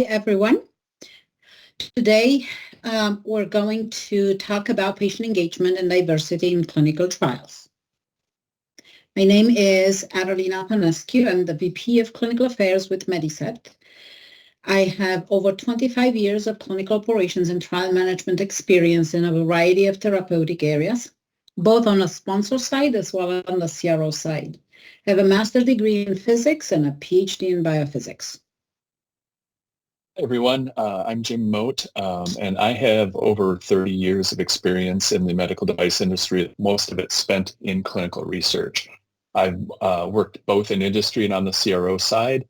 everyone. Today, we're going to talk about patient engagement and diversity in clinical trials. My name is Adelina Paunescu. I'm the VP of Clinical Affairs with Medicept. I have over 25 years of clinical operations and trial management experience in a variety of therapeutic areas, both on the sponsor side as well as on the CRO side. I have a master's degree in physics and a PhD in biophysics. Hey everyone, I'm Jim Moat, and I have over 30 years of experience in the medical device industry, most of it spent in clinical research. I've worked both in industry and on the CRO side.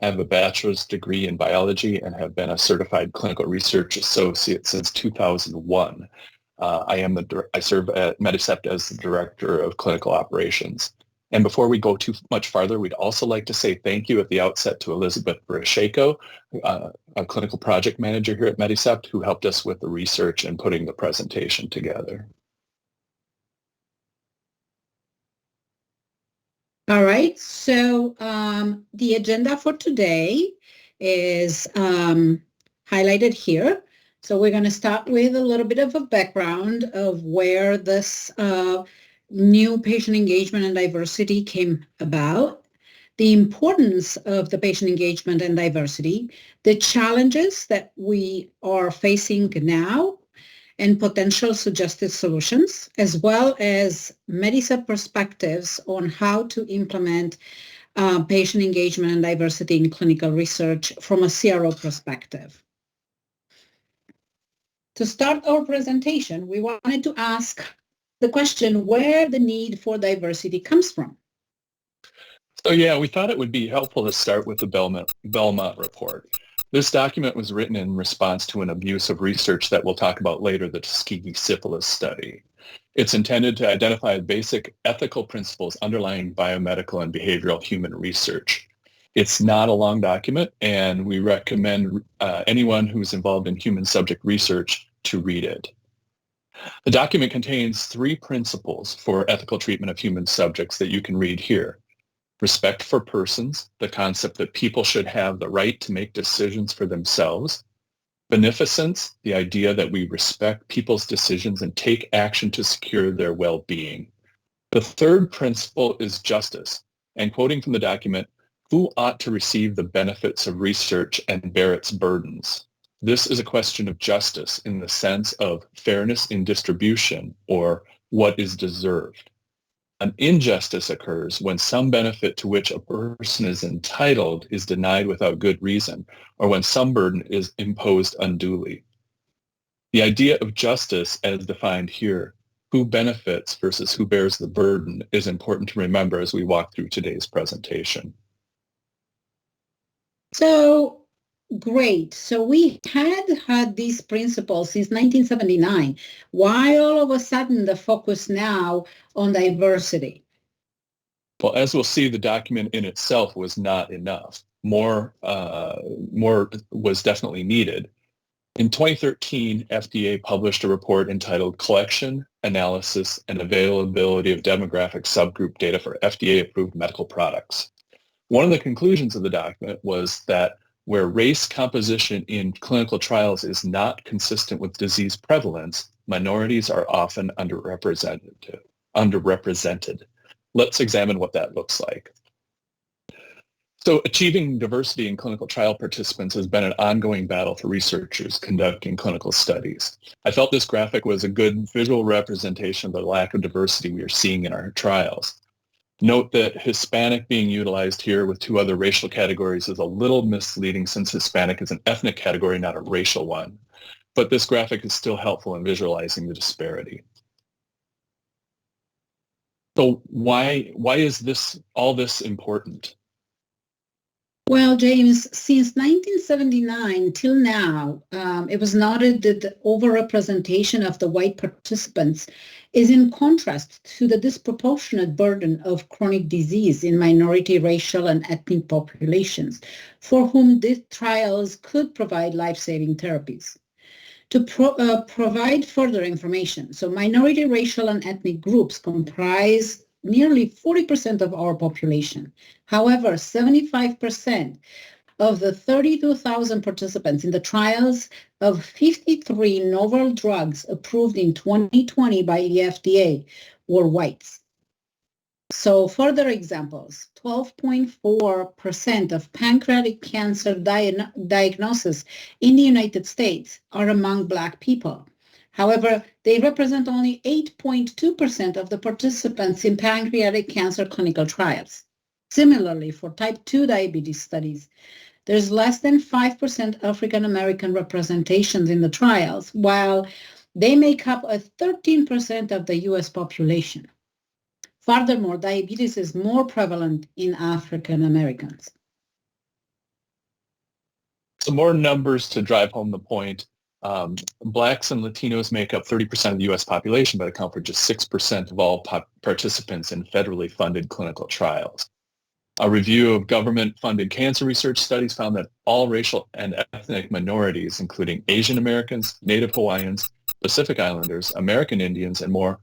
I have a bachelor's degree in biology and have been a certified clinical research associate since 2001. I serve at Medicept as the director of clinical operations. And before we go too much farther, we'd also like to say thank you at the outset to Elizabeth Brasheko, a clinical project manager here at Medicept, who helped us with the research and putting the presentation together. All right, so the agenda for today is highlighted here. So we're going to start with a little bit of a background of where this new patient engagement and diversity came about, the importance of the patient engagement and diversity, the challenges that we are facing now, and potential suggested solutions, as well as Medicept perspectives on how to implement patient engagement and diversity in clinical research from a CRO perspective. To start our presentation, we wanted to ask the question where the need for diversity comes from. So yeah, we thought it would be helpful to start with the Belmont report. This document was written in response to an abuse of research that we'll talk about later, the Tuskegee syphilis study. It's intended to identify basic ethical principles underlying biomedical and behavioral human research. It's not a long document, and we recommend anyone who's involved in human subject research to read it. The document contains 3 principles for ethical treatment of human subjects that you can read here. Respect for persons, the concept that people should have the right to make decisions for themselves. Beneficence, the idea that we respect people's decisions and take action to secure their well-being. The 3rd principle is justice, and quoting from the document, who ought to receive the benefits of research and bear its burdens? This is a question of justice in the sense of fairness in distribution, or what is deserved. An injustice occurs when some benefit to which a person is entitled is denied without good reason, or when some burden is imposed unduly. The idea of justice, as defined here, who benefits versus who bears the burden, is important to remember as we walk through today's presentation. So, great. So we had these principles since 1979. Why all of a sudden the focus now on diversity? Well, as we'll see, the document in itself was not enough. More was definitely needed. In 2013, FDA published a report entitled Collection, Analysis, and Availability of Demographic Subgroup Data for FDA-Approved Medical Products. One of the conclusions of the document was that where race composition in clinical trials is not consistent with disease prevalence, minorities are often underrepresented. Let's examine what that looks like. So achieving diversity in clinical trial participants has been an ongoing battle for researchers conducting clinical studies. I felt this graphic was a good visual representation of the lack of diversity we are seeing in our trials. Note that Hispanic being utilized here with 2 other racial categories is a little misleading since Hispanic is an ethnic category, not a racial one. But this graphic is still helpful in visualizing the disparity. So why is all this important? Well, James, since 1979 till now, it was noted that the overrepresentation of the white participants is in contrast to the disproportionate burden of chronic disease in minority racial and ethnic populations, for whom these trials could provide life-saving therapies. To provide further information, so minority racial and ethnic groups comprise nearly 40% of our population. However, 75% of the 32,000 participants in the trials of 53 novel drugs approved in 2020 by the FDA were whites. So further examples, 12.4% of pancreatic cancer diagnoses in the United States are among Black people. However, they represent only 8.2% of the participants in pancreatic cancer clinical trials. Similarly, for type 2 diabetes studies, there's less than 5% African American representations in the trials, while they make up 13% of the US population. Furthermore, diabetes is more prevalent in African Americans. Some more numbers to drive home the point. Blacks and Latinos make up 30% of the U.S. population, but account for just 6% of all participants in federally funded clinical trials. A review of government-funded cancer research studies found that all racial and ethnic minorities, including Asian Americans, Native Hawaiians, Pacific Islanders, American Indians, and more,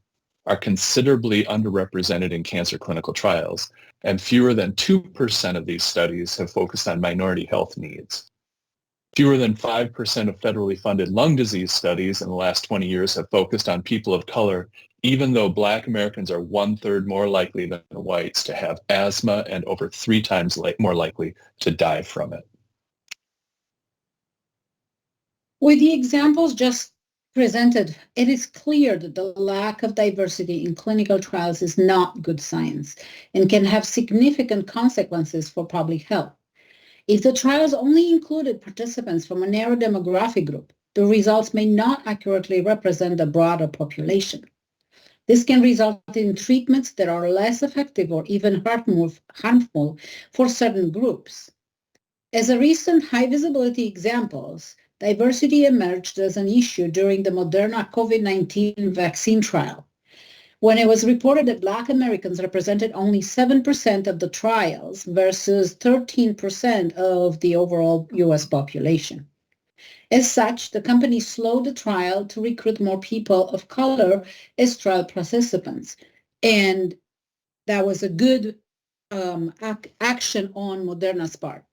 are considerably underrepresented in cancer clinical trials, and fewer than 2% of these studies have focused on minority health needs. Fewer than 5% of federally funded lung disease studies in the last 20 years have focused on people of color, even though Black Americans are 1/3 more likely than whites to have asthma and over 3 times more likely to die from it. With the examples just presented, it is clear that the lack of diversity in clinical trials is not good science and can have significant consequences for public health. If the trials only included participants from a narrow demographic group, the results may not accurately represent the broader population. This can result in treatments that are less effective or even harmful for certain groups. As a recent high-visibility examples, diversity emerged as an issue during the Moderna COVID-19 vaccine trial, when it was reported that Black Americans represented only 7% of the trials versus 13% of the overall U.S. population. As such, the company slowed the trial to recruit more people of color as trial participants. And that was a good action on Moderna's part.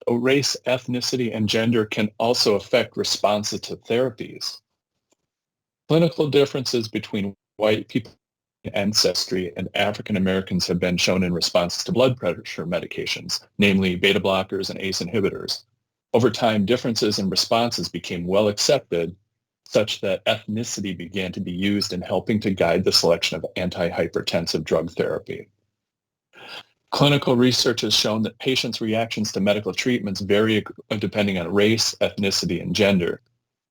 Race, ethnicity, and gender can also affect responses to therapies. Clinical differences between white people ancestry and African Americans have been shown in response to blood pressure medications, namely beta blockers and ACE inhibitors. Over time, differences in responses became well accepted, such that ethnicity began to be used in helping to guide the selection of antihypertensive drug therapy. Clinical research has shown that patients' reactions to medical treatments vary depending on race, ethnicity, and gender.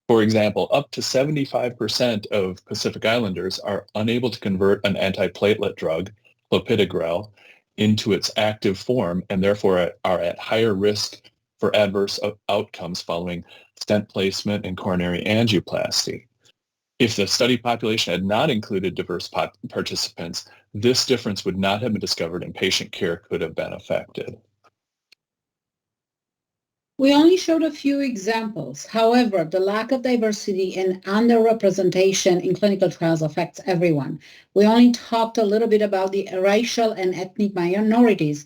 For example, up to 75% of Pacific Islanders are unable to convert an antiplatelet drug, clopidogrel, into its active form and therefore are at higher risk for adverse outcomes following stent placement and coronary angioplasty. If the study population had not included diverse participants, this difference would not have been discovered and patient care could have been affected. We only showed a few examples. However, the lack of diversity and underrepresentation in clinical trials affects everyone. We only talked a little bit about the racial and ethnic minorities,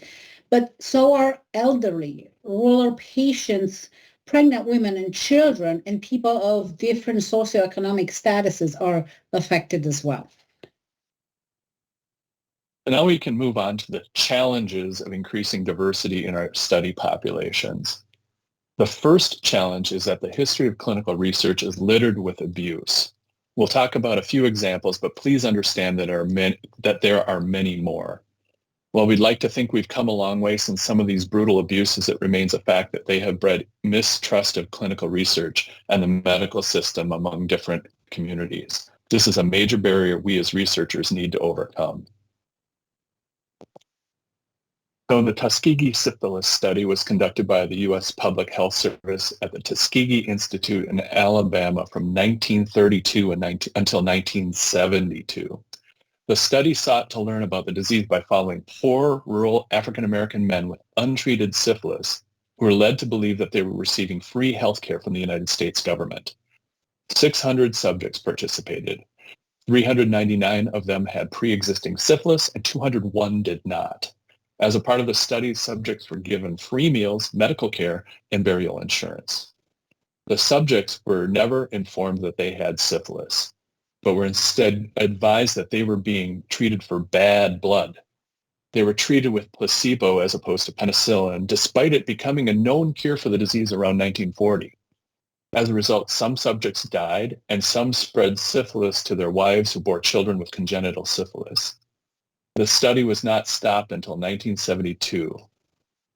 but so are elderly, rural patients, pregnant women and children, and people of different socioeconomic statuses are affected as well. And now we can move on to the challenges of increasing diversity in our study populations. The first challenge is that the history of clinical research is littered with abuse. We'll talk about a few examples, but please understand that there are many more. While we'd like to think we've come a long way since some of these brutal abuses, it remains a fact that they have bred mistrust of clinical research and the medical system among different communities. This is a major barrier we as researchers need to overcome. So the Tuskegee syphilis study was conducted by the U.S. Public Health Service at the Tuskegee Institute in Alabama from 1932 until 1972. The study sought to learn about the disease by following 4 rural African-American men with untreated syphilis who were led to believe that they were receiving free health care from the United States government. 600 subjects participated. 399 of them had pre-existing syphilis and 201 did not. As a part of the study, subjects were given free meals, medical care, and burial insurance. The subjects were never informed that they had syphilis, but were instead advised that they were being treated for bad blood. They were treated with placebo as opposed to penicillin, despite it becoming a known cure for the disease around 1940. As a result, some subjects died, and some spread syphilis to their wives who bore children with congenital syphilis. The study was not stopped until 1972.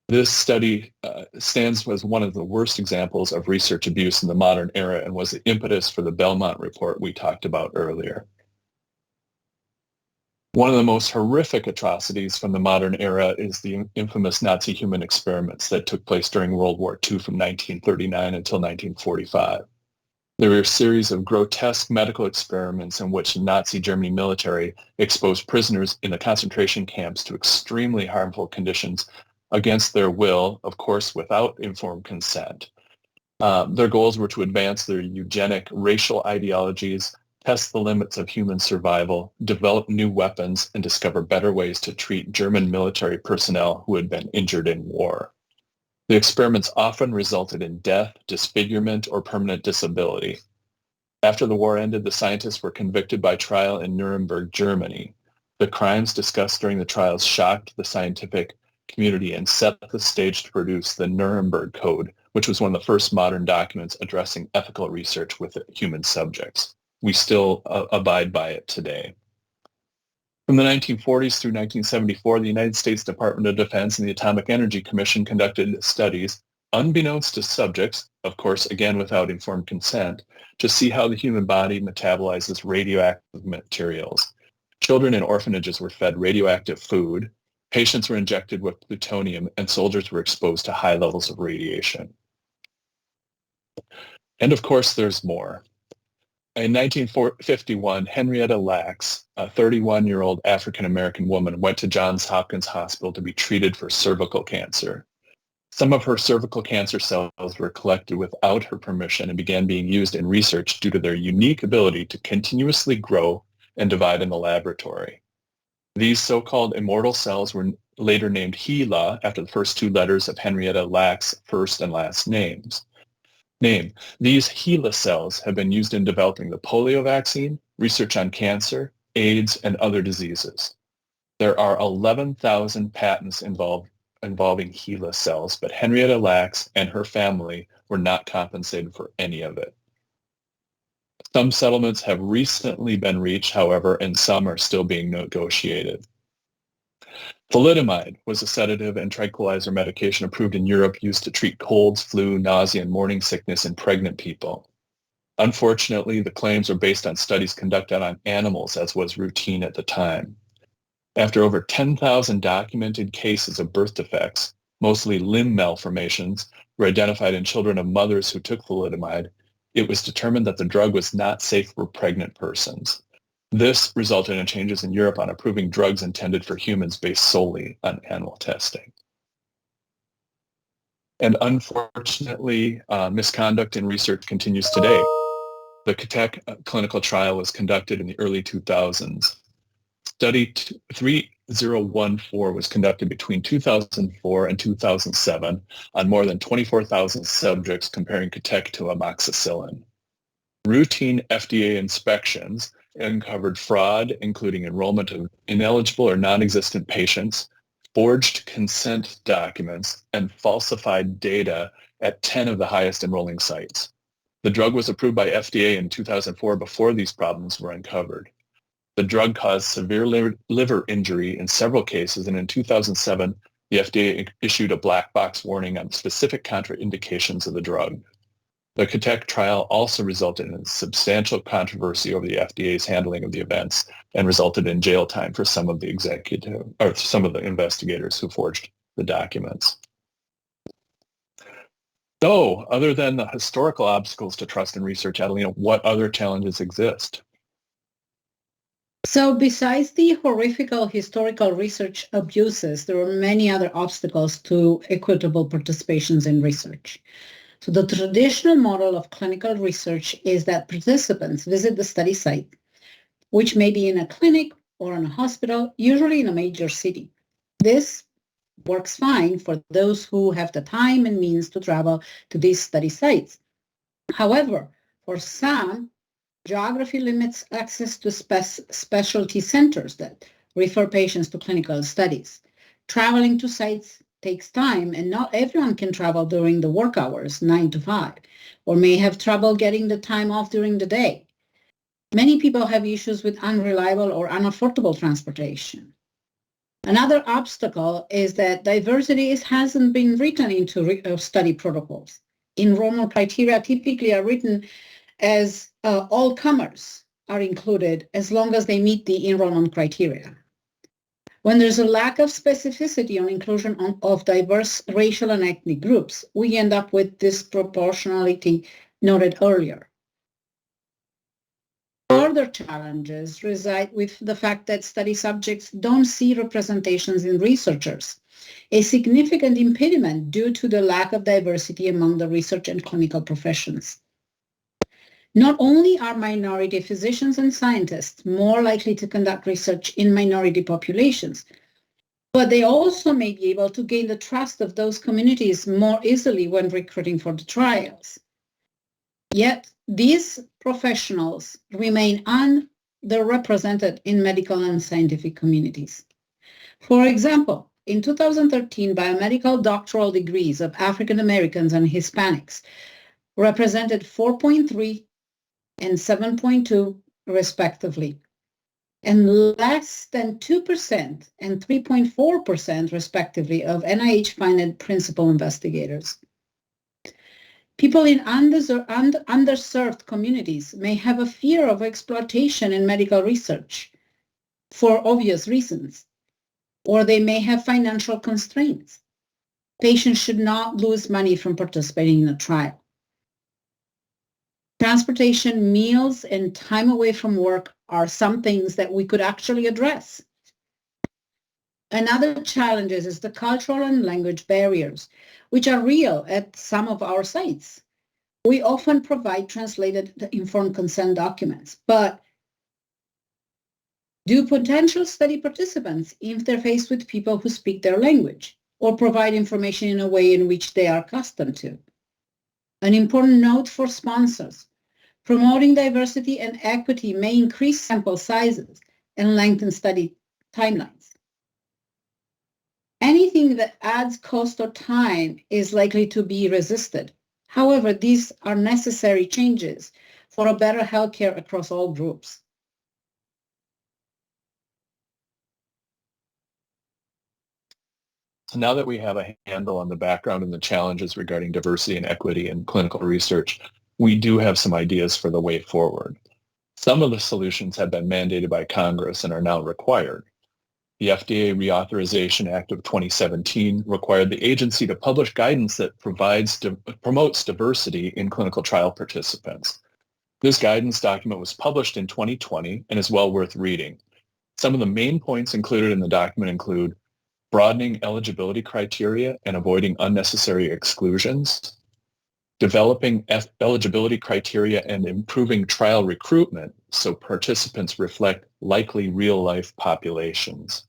This study stands as one of the worst examples of research abuse in the modern era and was the impetus for the Belmont report we talked about earlier. One of the most horrific atrocities from the modern era is the infamous Nazi human experiments that took place during World War II from 1939 until 1945. There were a series of grotesque medical experiments in which Nazi Germany military exposed prisoners in the concentration camps to extremely harmful conditions against their will, of course, without informed consent. Their goals were to advance their eugenic racial ideologies, test the limits of human survival, develop new weapons, and discover better ways to treat German military personnel who had been injured in war. The experiments often resulted in death, disfigurement, or permanent disability. After the war ended, the scientists were convicted by trial in Nuremberg, Germany. The crimes discussed during the trials shocked the scientific community and set the stage to produce the Nuremberg Code, which was one of the first modern documents addressing ethical research with human subjects. We still abide by it today. From the 1940s through 1974, the United States Department of Defense and the Atomic Energy Commission conducted studies, unbeknownst to subjects, of course, again without informed consent, to see how the human body metabolizes radioactive materials. Children in orphanages were fed radioactive food, patients were injected with plutonium, and soldiers were exposed to high levels of radiation. And of course, there's more. In 1951, Henrietta Lacks, a 31-year-old African-American woman, went to Johns Hopkins Hospital to be treated for cervical cancer. Some of her cervical cancer cells were collected without her permission and began being used in research due to their unique ability to continuously grow and divide in the laboratory. These so-called immortal cells were later named HeLa after the first two letters of Henrietta Lacks' first and last name. These HeLa cells have been used in developing the polio vaccine, research on cancer, AIDS, and other diseases. There are 11,000 patents involving HeLa cells, but Henrietta Lacks and her family were not compensated for any of it. Some settlements have recently been reached, however, and some are still being negotiated. Thalidomide was a sedative and tranquilizer medication approved in Europe used to treat colds, flu, nausea, and morning sickness in pregnant people. Unfortunately, the claims are based on studies conducted on animals, as was routine at the time. After over 10,000 documented cases of birth defects, mostly limb malformations, were identified in children of mothers who took thalidomide, it was determined that the drug was not safe for pregnant persons. This resulted in changes in Europe on approving drugs intended for humans based solely on animal testing. And unfortunately, misconduct in research continues today. The CATEC clinical trial was conducted in the early 2000s. Study 3014 was conducted between 2004 and 2007 on more than 24,000 subjects comparing CATEC to amoxicillin. Routine FDA inspections uncovered fraud, including enrollment of ineligible or non-existent patients, forged consent documents, and falsified data at 10 of the highest enrolling sites. The drug was approved by FDA in 2004 before these problems were uncovered. The drug caused severe liver injury in several cases, and in 2007, the FDA issued a black box warning on specific contraindications of the drug. The CATEC trial also resulted in substantial controversy over the FDA's handling of the events and resulted in jail time for some of the investigators who forged the documents. So, other than the historical obstacles to trust in research, Adelina, what other challenges exist? So besides the horrific historical research abuses, there are many other obstacles to equitable participations in research. So the traditional model of clinical research is that participants visit the study site, which may be in a clinic or in a hospital, usually in a major city. This works fine for those who have the time and means to travel to these study sites. However, for some, geography limits access to specialty centers that refer patients to clinical studies. Traveling to sites takes time, and not everyone can travel during the work hours, 9 to 5, or may have trouble getting the time off during the day. Many people have issues with unreliable or unaffordable transportation. Another obstacle is that diversity hasn't been written into study protocols. Enrollment criteria typically are written as all comers are included as long as they meet the enrollment criteria. When there's a lack of specificity on inclusion of diverse racial and ethnic groups, we end up with disproportionality noted earlier. Further challenges reside with the fact that study subjects don't see representations in researchers, a significant impediment due to the lack of diversity among the research and clinical professions. Not only are minority physicians and scientists more likely to conduct research in minority populations, but they also may be able to gain the trust of those communities more easily when recruiting for the trials. Yet, these professionals remain underrepresented in medical and scientific communities. For example, in 2013, biomedical doctoral degrees of African Americans and Hispanics represented 4.3 and 7.2 respectively, and less than 2% and 3.4% respectively of NIH-funded principal investigators. People in underserved communities may have a fear of exploitation in medical research for obvious reasons, or they may have financial constraints. Patients should not lose money from participating in a trial. Transportation, meals, and time away from work are some things that we could actually address. Another challenge is the cultural and language barriers, which are real at some of our sites. We often provide translated informed consent documents, but do potential study participants interface with people who speak their language or provide information in a way in which they are accustomed to? An important note for sponsors: promoting diversity and equity may increase sample sizes and lengthen study timelines. Anything that adds cost or time is likely to be resisted. However, these are necessary changes for a better healthcare across all groups. So now that we have a handle on the background and the challenges regarding diversity and equity in clinical research, we do have some ideas for the way forward. Some of the solutions have been mandated by Congress and are now required. The FDA Reauthorization Act of 2017 required the agency to publish guidance that promotes diversity in clinical trial participants. This guidance document was published in 2020 and is well worth reading. Some of the main points included in the document include broadening eligibility criteria and avoiding unnecessary exclusions, developing eligibility criteria and improving trial recruitment so participants reflect likely real-life populations,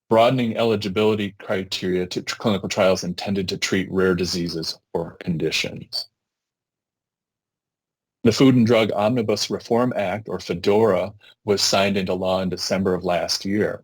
broadening eligibility criteria to clinical trials intended to treat rare diseases or conditions. The Food and Drug Omnibus Reform Act, or FDORA, was signed into law in December of last year.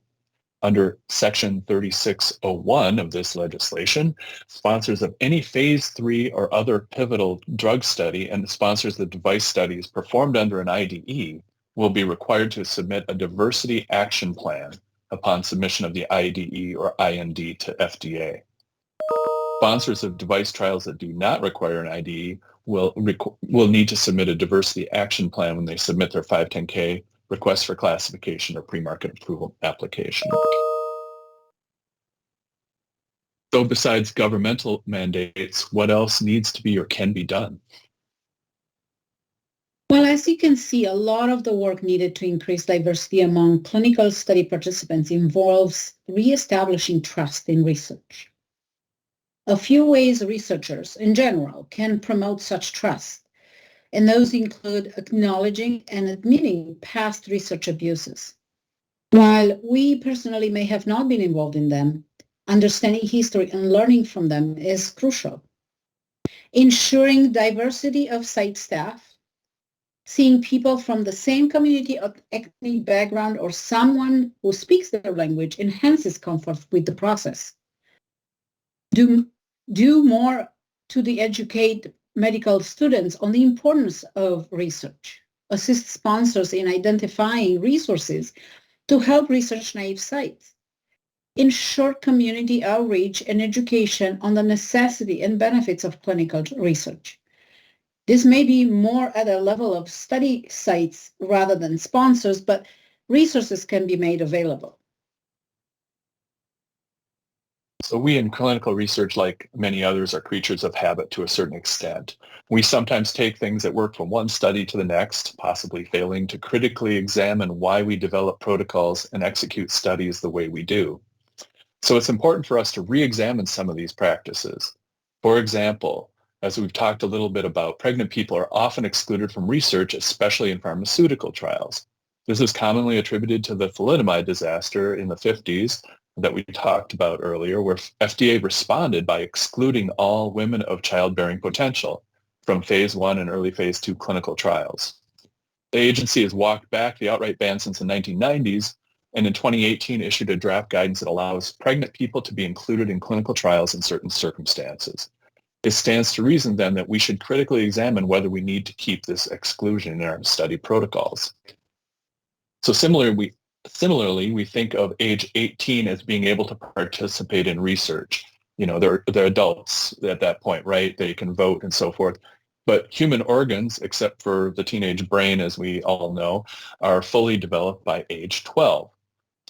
Under Section 3601 of this legislation, sponsors of any Phase 3 or other pivotal drug study and sponsors of device studies performed under an IDE will be required to submit a diversity action plan upon submission of the IDE or IND to FDA. Sponsors of device trials that do not require an IDE will need to submit a diversity action plan when they submit their 510K request for classification or pre-market approval application. So besides governmental mandates, what else needs to be or can be done? Well, as you can see, a lot of the work needed to increase diversity among clinical study participants involves reestablishing trust in research. A few ways researchers in general can promote such trust, and those include acknowledging and admitting past research abuses. While we personally may have not been involved in them, Understanding history and learning from them is crucial. Ensuring diversity of site staff, seeing people from the same community or ethnic background or someone who speaks their language enhances comfort with the process. Do more to educate medical students on the importance of research. Assist sponsors in identifying resources to help research-naive sites. Ensure community outreach and education on the necessity and benefits of clinical research. This may be more at a level of study sites rather than sponsors, but resources can be made available. So we in clinical research, like many others, are creatures of habit to a certain extent. We sometimes take things that work from one study to the next, possibly failing to critically examine why we develop protocols and execute studies the way we do. So it's important for us to re-examine some of these practices. For example, as we've talked a little bit about, pregnant people are often excluded from research, especially in pharmaceutical trials. This is commonly attributed to the thalidomide disaster in the 50s that we talked about earlier, where FDA responded by excluding all women of childbearing potential from phase 1 and early phase 2 clinical trials. The agency has walked back the outright ban since the 1990s, and in 2018 issued a draft guidance that allows pregnant people to be included in clinical trials in certain circumstances. It stands to reason then that we should critically examine whether we need to keep this exclusion in our study protocols. So similarly, we think of age 18 as being able to participate in research. You know, they're adults at that point, right? They can vote and so forth. But human organs, except for the teenage brain, as we all know, are fully developed by age 12.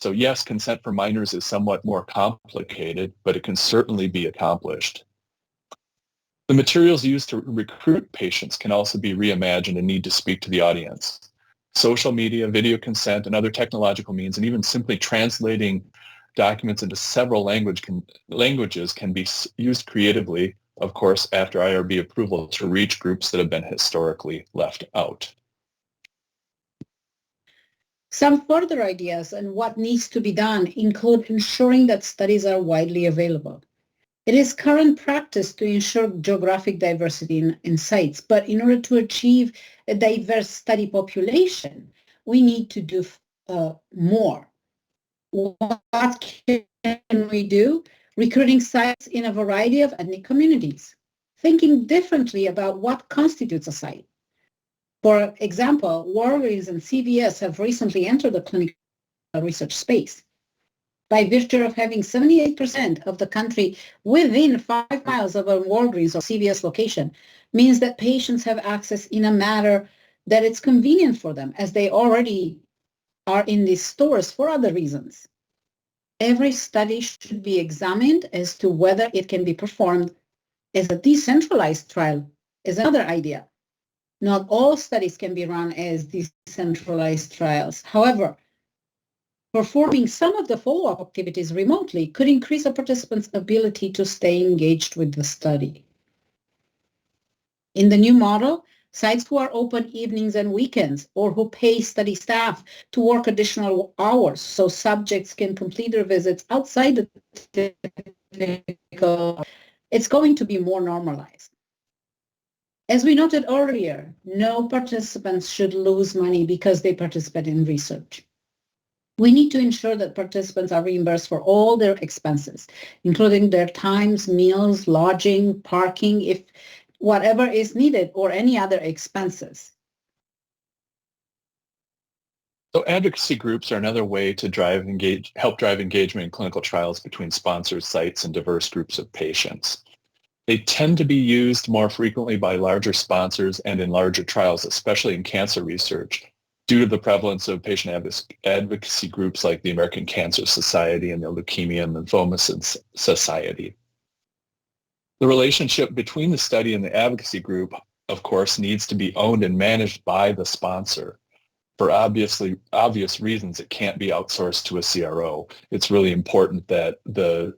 So yes, consent for minors is somewhat more complicated, but it can certainly be accomplished. The materials used to recruit patients can also be reimagined and need to speak to the audience. Social media, video consent, and other technological means, and even simply translating documents into several languages can be used creatively, of course, after IRB approval, to reach groups that have been historically left out. Some further ideas on what needs to be done include ensuring that studies are widely available. It is current practice to ensure geographic diversity in sites, but in order to achieve a diverse study population, we need to do more. What can we do? Recruiting sites in a variety of ethnic communities, thinking differently about what constitutes a site. For example, Walgreens and CVS have recently entered the clinical research space. By virtue of having 78% of the country within 5 miles of a Walgreens or CVS location, means that patients have access in a manner that it's convenient for them, as they already are in these stores for other reasons. Every study should be examined as to whether it can be performed as a decentralized trial, is another idea. Not all studies can be run as decentralized trials. However, performing some of the follow-up activities remotely could increase a participant's ability to stay engaged with the study. In the new model, sites who are open evenings and weekends, or who pay study staff to work additional hours so subjects can complete their visits outside the typical, it's going to be more normalized. As we noted earlier, no participants should lose money because they participate in research. We need to ensure that participants are reimbursed for all their expenses, including their times, meals, lodging, parking, if whatever is needed, or any other expenses. So advocacy groups are another way to help drive engagement in clinical trials between sponsors, sites, and diverse groups of patients. They tend to be used more frequently by larger sponsors and in larger trials, especially in cancer research, due to the prevalence of patient advocacy groups like the American Cancer Society and the Leukemia and Lymphoma Society. The relationship between the study and the advocacy group, of course, needs to be owned and managed by the sponsor. For obvious reasons, it can't be outsourced to a CRO. It's really important that the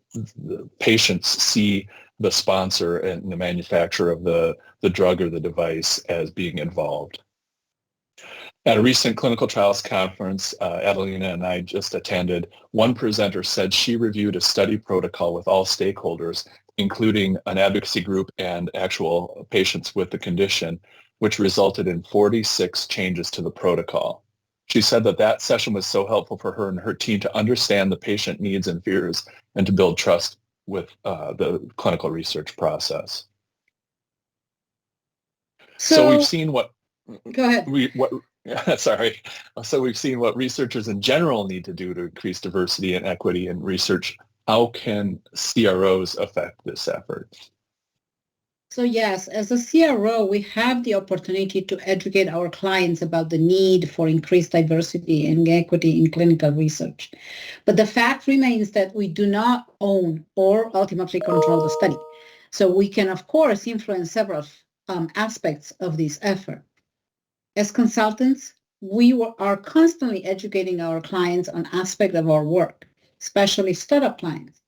patients see the sponsor and the manufacturer of the drug or the device as being involved. At a recent clinical trials conference Adelina and I just attended, one presenter said she reviewed a study protocol with all stakeholders, including an advocacy group and actual patients with the condition, which resulted in 46 changes to the protocol. She said that that session was so helpful for her and her team to understand the patient needs and fears and to build trust with the clinical research process. So we've seen what... Go ahead. Sorry. So we've seen what researchers in general need to do to increase diversity and equity in research. How can CROs affect this effort? So yes, as a CRO, we have the opportunity to educate our clients about the need for increased diversity and equity in clinical research. But the fact remains that we do not own or ultimately control the study. So we can, of course, influence several aspects of this effort. As consultants, we are constantly educating our clients on aspects of our work, especially startup clients.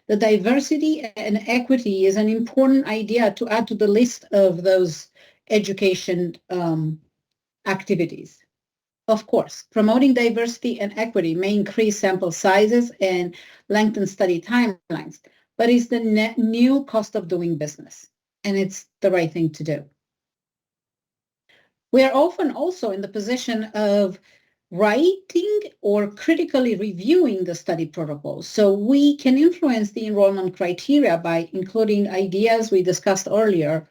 The diversity and equity is an important idea to add to the list of those education activities. Of course, promoting diversity and equity may increase sample sizes and lengthen study timelines, but it's the new cost of doing business, and it's the right thing to do. We are often also in the position of writing or critically reviewing the study protocol. So we can influence the enrollment criteria by including ideas we discussed earlier.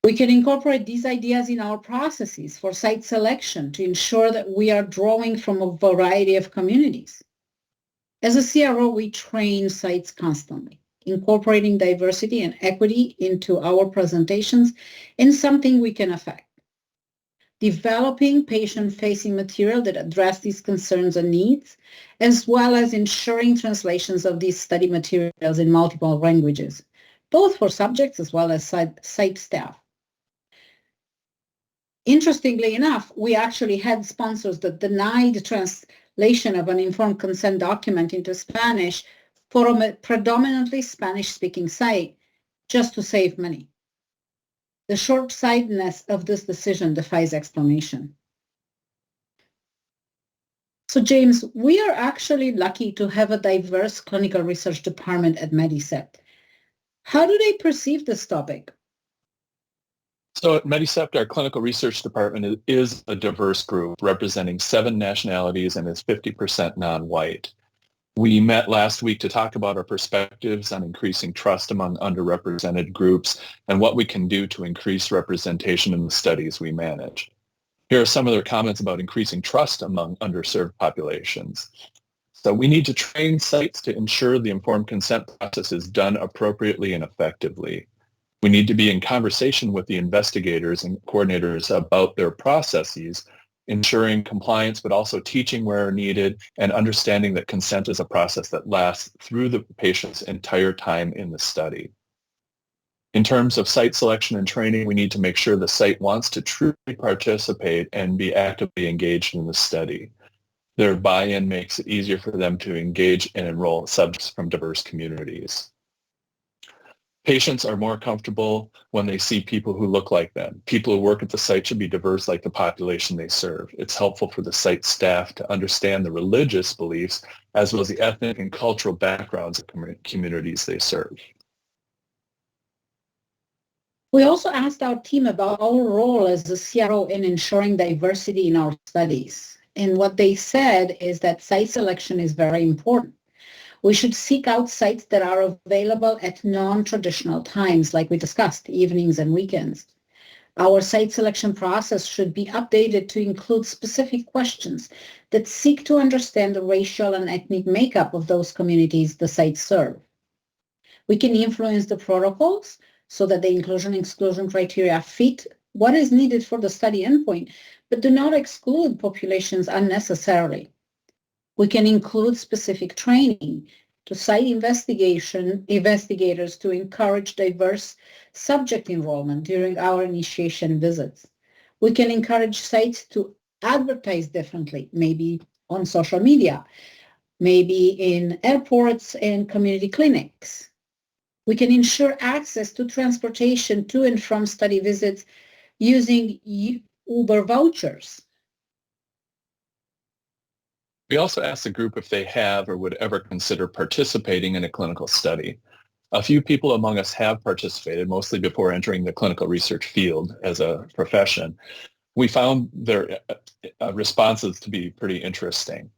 We can incorporate these ideas in our processes for site selection to ensure that we are drawing from a variety of communities. As a CRO, we train sites constantly. Incorporating diversity and equity into our presentations is something we can affect. Developing patient-facing material that address these concerns and needs, as well as ensuring translations of these study materials in multiple languages, both for subjects as well as site staff. Interestingly enough, we actually had sponsors that denied translation of an informed consent document into Spanish for a predominantly Spanish-speaking site just to save money. The short-sightedness of this decision defies explanation. So James, we are actually lucky to have a diverse clinical research department at Medicept. How do they perceive this topic? So at Medicept, our clinical research department is a diverse group representing 7 nationalities and is 50% non-white. We met last week to talk about our perspectives on increasing trust among underrepresented groups and what we can do to increase representation in the studies we manage. Here are some of their comments about increasing trust among underserved populations. So we need to train sites to ensure the informed consent process is done appropriately and effectively. We need to be in conversation with the investigators and coordinators about their processes, ensuring compliance, but also teaching where needed and understanding that consent is a process that lasts through the patient's entire time in the study. In terms of site selection and training, we need to make sure the site wants to truly participate and be actively engaged in the study. Their buy-in makes it easier for them to engage and enroll subjects from diverse communities. Patients are more comfortable when they see people who look like them. People who work at the site should be diverse like the population they serve. It's helpful for the site staff to understand the religious beliefs as well as the ethnic and cultural backgrounds of communities they serve. We also asked our team about our role as a CRO in ensuring diversity in our studies. And what they said is that site selection is very important. We should seek out sites that are available at non-traditional times, like we discussed, evenings and weekends. Our site selection process should be updated to include specific questions that seek to understand the racial and ethnic makeup of those communities the sites serve. We can influence the protocols so that the inclusion-exclusion criteria fit what is needed for the study endpoint, but do not exclude populations unnecessarily. We can include specific training to site investigators to encourage diverse subject enrollment during our initiation visits. We can encourage sites to advertise differently, maybe on social media, maybe in airports and community clinics. We can ensure access to transportation to and from study visits using Uber vouchers? We also asked the group if they have or would ever consider participating in a clinical study. A few people among us have participated, mostly before entering the clinical research field as a profession. We found their responses to be pretty interesting.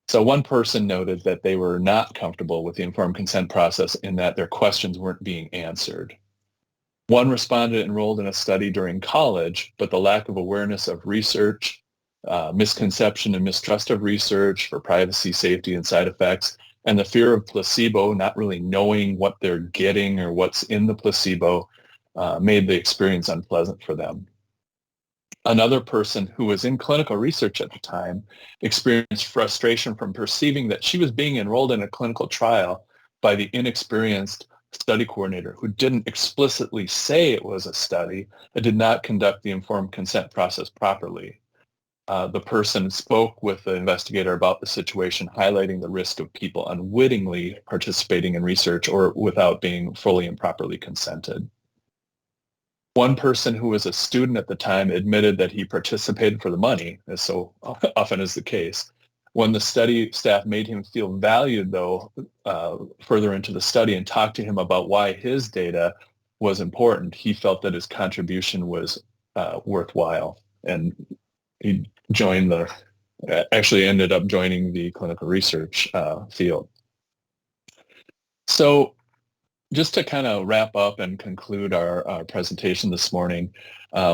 So one person noted that they were not comfortable with the informed consent process in that their questions weren't being answered. One respondent enrolled in a study during college, but the lack of awareness of research, misconception and mistrust of research for privacy, safety, and side effects, and the fear of placebo, not really knowing what they're getting or what's in the placebo, made the experience unpleasant for them. Another person who was in clinical research at the time experienced frustration from perceiving that she was being enrolled in a clinical trial by the inexperienced study coordinator who didn't explicitly say it was a study and did not conduct the informed consent process properly. The person spoke with the investigator about the situation, highlighting the risk of people unwittingly participating in research or without being fully and properly consented. One person who was a student at the time admitted that he participated for the money, as so often is the case. When the study staff made him feel valued, though, further into the study and talked to him about why his data was important, he felt that his contribution was worthwhile, and he actually ended up joining the clinical research field. So just to kind of wrap up and conclude our presentation this morning,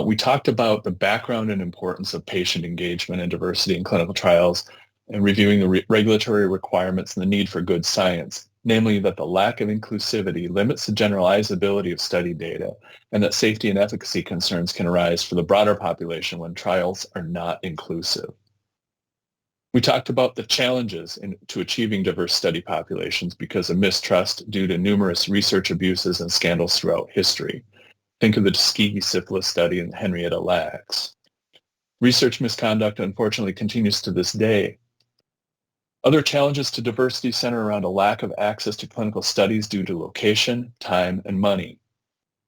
we talked about the background and importance of patient engagement and diversity in clinical trials and reviewing the regulatory requirements and the need for good science, namely that the lack of inclusivity limits the generalizability of study data and that safety and efficacy concerns can arise for the broader population when trials are not inclusive. We talked about the challenges to achieving diverse study populations because of mistrust due to numerous research abuses and scandals throughout history. Think of the Tuskegee syphilis study and Henrietta Lacks. Research misconduct, unfortunately, continues to this day. Other challenges to diversity center around a lack of access to clinical studies due to location, time, and money.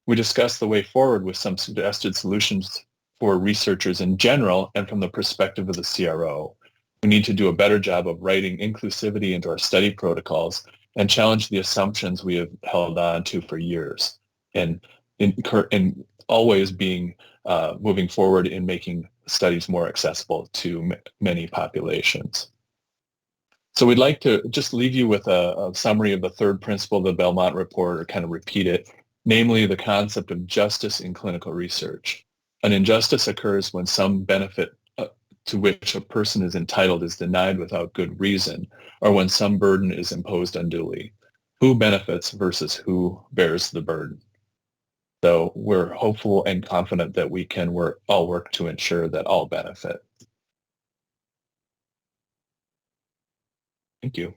We discussed the way forward with some suggested solutions for researchers in general and from the perspective of the CRO. We need to do a better job of writing inclusivity into our study protocols and challenge the assumptions we have held on to for years, and always being moving forward in making studies more accessible to many populations. So we'd like to just leave you with a summary of the third principle of the Belmont report, or kind of repeat it, namely the concept of justice in clinical research. An injustice occurs when some benefit to which a person is entitled is denied without good reason, or when some burden is imposed unduly. Who benefits versus who bears the burden? So we're hopeful and confident that we can all work to ensure that all benefit. Thank you.